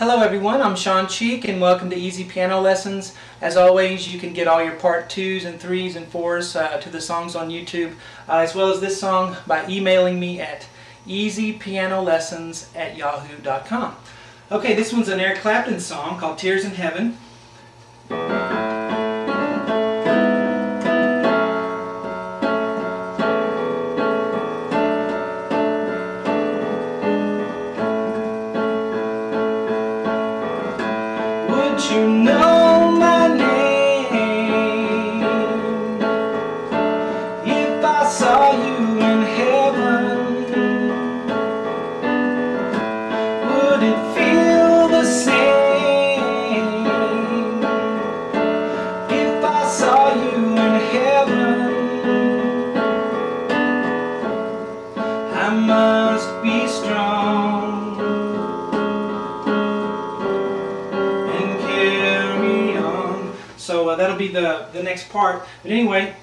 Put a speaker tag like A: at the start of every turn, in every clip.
A: Hello everyone, I'm Sean Cheek and welcome to Easy Piano Lessons. As always, you can get all your part 2s and 3s and 4s to the songs on YouTube, as well as this song by emailing me at easypianolessons@yahoo.com. Okay, this one's an Eric Clapton song called Tears in Heaven. You know my name if I saw you in heaven. Would it feel the same if I saw you in heaven? I must be strong. So that'll be the next part. But anyway,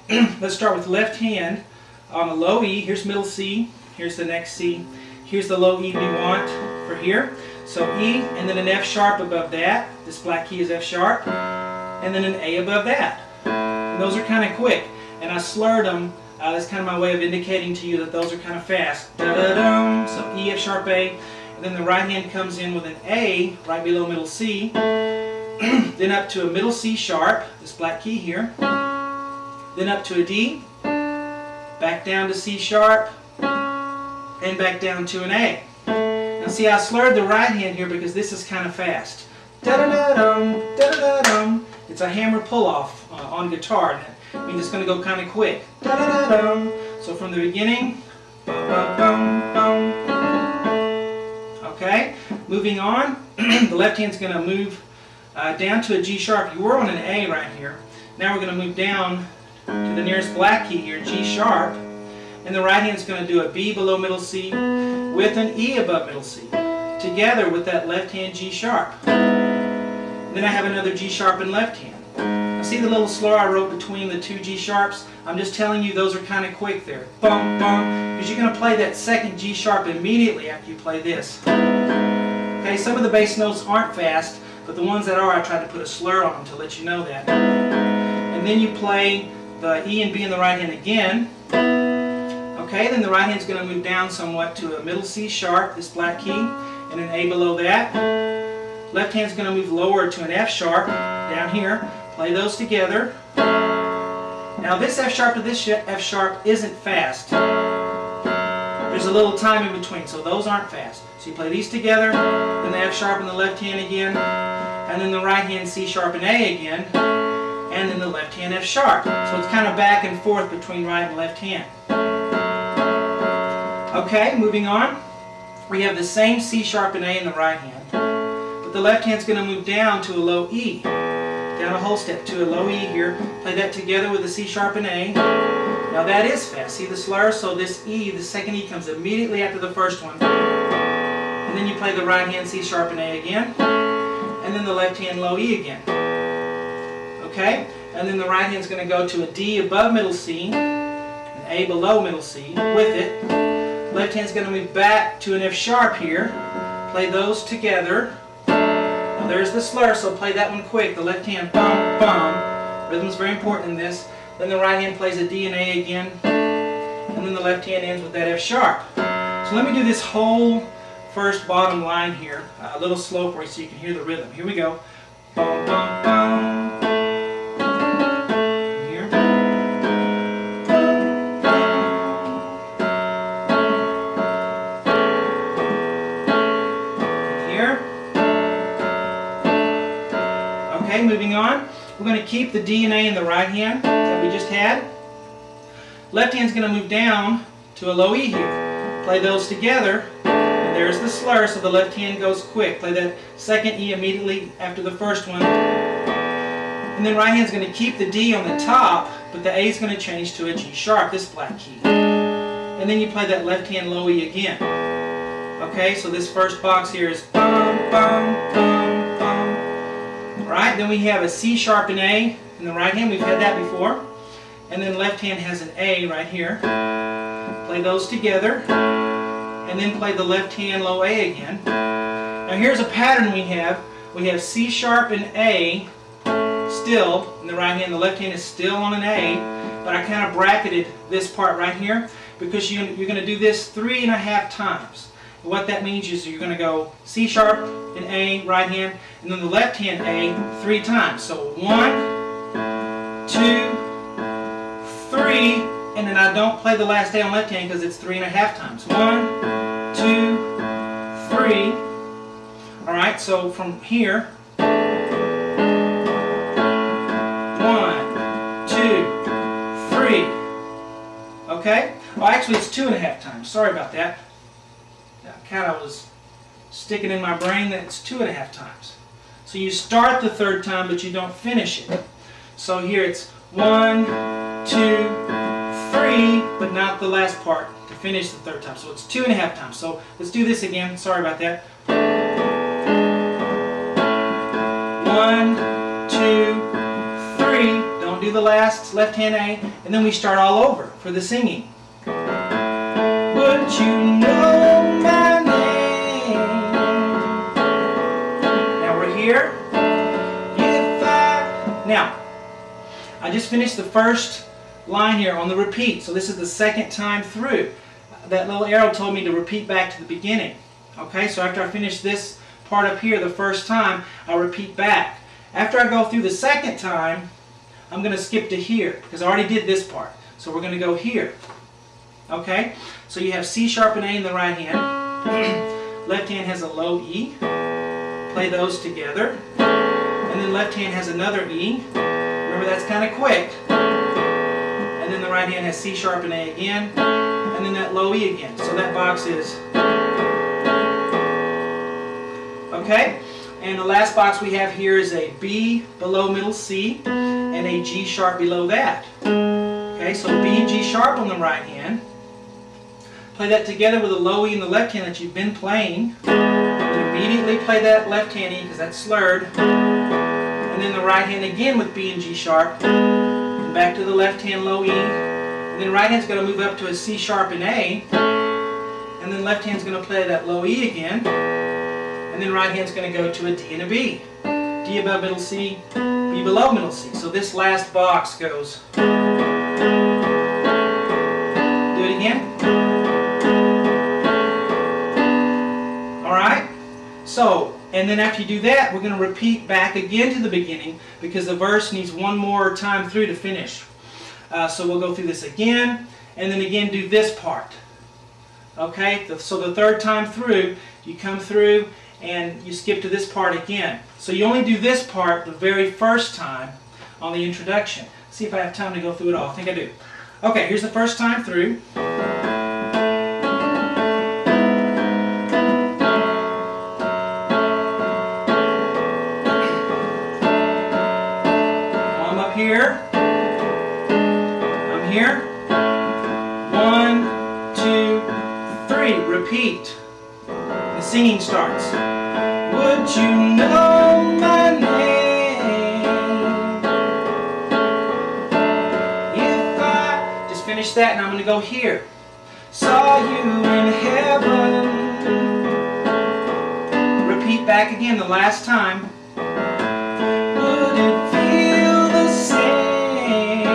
A: let's start with left hand on a low E. Here's middle C. Here's the next C. Here's the low E we want for here. So E, and then an F sharp above that. This black key is F sharp. And then an A above that. And those are kind of quick. And I slurred them. That's kind of my way of indicating to you that those are kind of fast. Da-da-dum. So E, F sharp, A. And then the right hand comes in with an A right below middle C. Then up to a middle C sharp, this black key here, then up to a D, back down to C sharp, and back down to an A. Now see, I slurred the right hand here because this is kind of fast. Da-da-da-dum, da-da-da-dum. It's a hammer pull-off on guitar, and that means it's going to go kind of quick. Da-da-da-dum. So from the beginning, bum-bum-bum-bum. Okay, moving on, the left hand's going to move down to a G sharp. You were on an A right here. Now we're going to move down to the nearest black key here, G sharp. And the right hand's going to do a B below middle C with an E above middle C, together with that left hand G sharp. And then I have another G sharp in left hand. Now see the little slur I wrote between the two G sharps? I'm just telling you those are kind of quick there. Bum, bum, because you're going to play that second G sharp immediately after you play this. Okay, some of the bass notes aren't fast, but the ones that are, I tried to put a slur on them to let you know that. And then you play the E and B in the right hand again. Okay, then the right hand's going to move down somewhat to a middle C sharp, this black key, and an A below that. Left hand's going to move lower to an F sharp down here. Play those together. Now this F sharp to this F sharp isn't fast. There's a little time in between, so those aren't fast. So you play these together, then the F sharp in the left hand again, and then the right hand C sharp and A again, and then the left hand F sharp. So it's kind of back and forth between right and left hand. Okay, moving on. We have the same C sharp and A in the right hand, but the left hand's going to move down to a low E. Down a whole step to a low E here. Play that together with the C sharp and A. Now that is fast. See the slur? So this E, the second E, comes immediately after the first one. And then you play the right hand C sharp and A again. And then the left hand low E again. Okay? And then the right hand's going to go to a D above middle C, an A below middle C with it. Left hand's going to move back to an F sharp here. Play those together. Now there's the slur, so play that one quick. The left hand, bum, bum. Rhythm's very important in this. Then the right hand plays a D and A again. And then the left hand ends with that F sharp. So let me do this whole first bottom line here a little slow for you so you can hear the rhythm. Here we go. Bum, bum, bum. Here. Here. Okay, moving on. We're going to keep the D and A in the right hand that we just had. Left hand's going to move down to a low E here. Play those together. And there's the slur, so the left hand goes quick. Play that second E immediately after the first one. And then right hand's going to keep the D on the top, but the A is going to change to a G sharp, this black key. And then you play that left hand low E again. Okay, so this first box here is bum, bum, bum, bum. Right, then we have a C sharp and A in the right hand. We've had that before. And then left hand has an A right here. Play those together. And then play the left hand low A again. Now here's a pattern we have. We have C sharp and A still in the right hand. The left hand is still on an A, but I kind of bracketed this part right here because you're going to do this 3.5 times. And what that means is you're going to go C sharp and A, right hand, and then the left hand A 3 times. So 1, 2, 3, and then I don't play the last A on left hand because it's 3.5 times. 1, 2, 3. Alright, so from here, 1, 2, 3. Okay? Well, actually it's 2.5 times. Sorry about that. That kind of was sticking in my brain that it's 2.5 times. So you start the third time, but you don't finish it. So here it's 1, 2, 3, but not the last part to finish the third time. So it's 2.5 times. So let's do this again. Sorry about that. 1, 2, 3. Don't do the last left hand A, and then we start all over for the singing. Would you know my name? Now we're here. Now, I just finished the first line here on the repeat, so this is the second time through. That little arrow told me to repeat back to the beginning. Okay, so after I finish this part up here the first time, I'll repeat back. After I go through the second time, I'm going to skip to here because I already did this part. So we're going to go here. Okay, so you have C sharp and A in the right hand. Left hand has a low E. Play those together. And then left hand has another E. Remember, that's kind of quick. And then the right hand has C sharp and A again. And then that low E again. So that box is... Okay? And the last box we have here is a B below middle C and a G sharp below that. Okay, so B and G sharp on the right hand. Play that together with a low E in the left hand that you've been playing. And immediately play that left hand E because that's slurred. And then the right hand again with B and G sharp. And back to the left hand low E. And then right hand's going to move up to a C sharp and A. And then left hand's going to play that low E again. And then right hand's going to go to a D and a B. D above middle C, B below middle C. So this last box goes. Do it again. Alright? So, and then after you do that, we're going to repeat back again to the beginning because the verse needs one more time through to finish. So we'll go through this again, and then again do this part. Okay? So the third time through, you come through and you skip to this part again. So you only do this part the very first time on the introduction. See if I have time to go through it all. I think I do. Okay, here's the first time through. I'm up here. I'm here. 1, 2, 3. Repeat. The singing starts. Would you know my name? If I just finish that, and I'm going to go here. Saw you in heaven. Repeat back again the last time. Would it feel the same?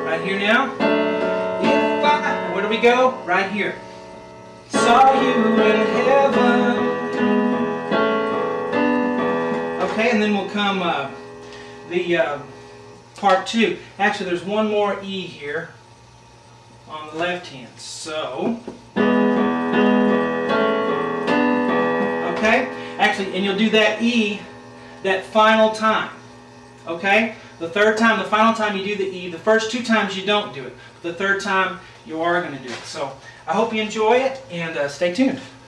A: Right here now. If I, where do we go? Right here. Saw you in heaven. Okay, and then will come the part 2. Actually, there's one more E here on the left hand. So, okay, actually, and you'll do that E that final time. Okay, the third time, the final time you do the E. The first 2 times you don't do it. The third time you are going to do it. So I hope you enjoy it, and stay tuned.